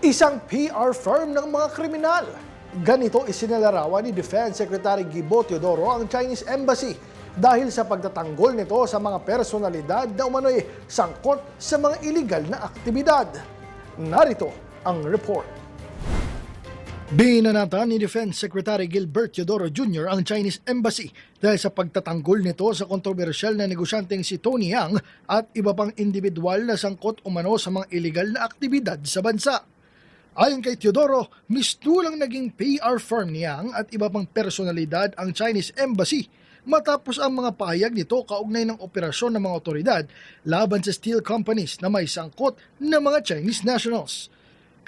Isang PR firm ng mga kriminal. Ganito isinalarawan ni Defense Secretary Gibo Teodoro ang Chinese Embassy dahil sa pagtatanggol nito sa mga personalidad na umano'y sangkot sa mga iligal na aktibidad. Narito ang report. Binanatan ni Defense Secretary Gilbert Teodoro Jr. ang Chinese Embassy dahil sa pagtatanggol nito sa kontrobersyal na negosyanteng si Tony Yang at iba pang individual na sangkot umano sa mga iligal na aktibidad sa bansa. Ayon kay Teodoro, mistulang naging PR firm ni Yang at iba pang personalidad ang Chinese Embassy matapos ang mga pahayag nito kaugnay ng operasyon ng mga otoridad laban sa steel companies na may sangkot ng mga Chinese nationals.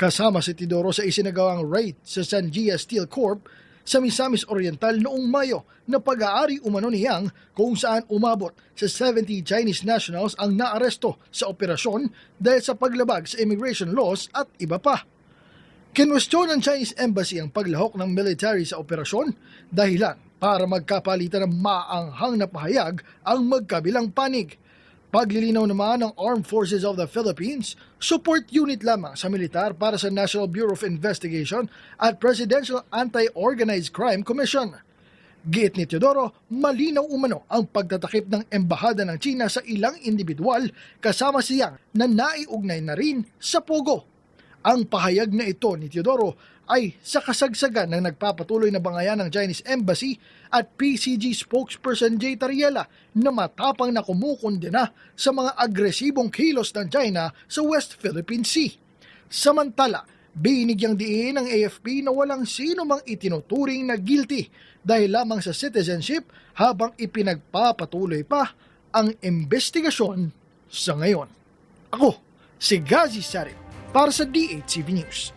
Kasama si Teodoro sa isinagawang raid sa Sanjia Steel Corp sa Misamis Oriental noong Mayo na pag-aari umano ni Yang kung saan umabot sa 70 Chinese nationals ang naaresto sa operasyon dahil sa paglabag sa immigration laws at iba pa. Kinwestiyon ng Chinese Embassy ang paglahok ng military sa operasyon dahilan para magkapalitan ng maanghang na pahayag ang magkabilang panig. Paglilinaw naman ng Armed Forces of the Philippines, support unit lamang sa militar para sa National Bureau of Investigation at Presidential Anti-Organized Crime Commission. Giit ni Teodoro, malinaw umano ang pagtatakip ng embahada ng China sa ilang individual kasama si Yang na naiugnay na rin sa Pogo. Ang pahayag na ito ni Teodoro ay sa kasagsagan ng nagpapatuloy na bangayan ng Chinese Embassy at PCG spokesperson Jay Tariela na matapang na kumukondena sa mga agresibong kilos ng China sa West Philippine Sea. Samantala, binigyang diin ng AFP na walang sino mang itinuturing na guilty dahil lamang sa citizenship habang ipinagpapatuloy pa ang investigasyon sa ngayon. Ako, si Gazi Sarip para sa DHCV News.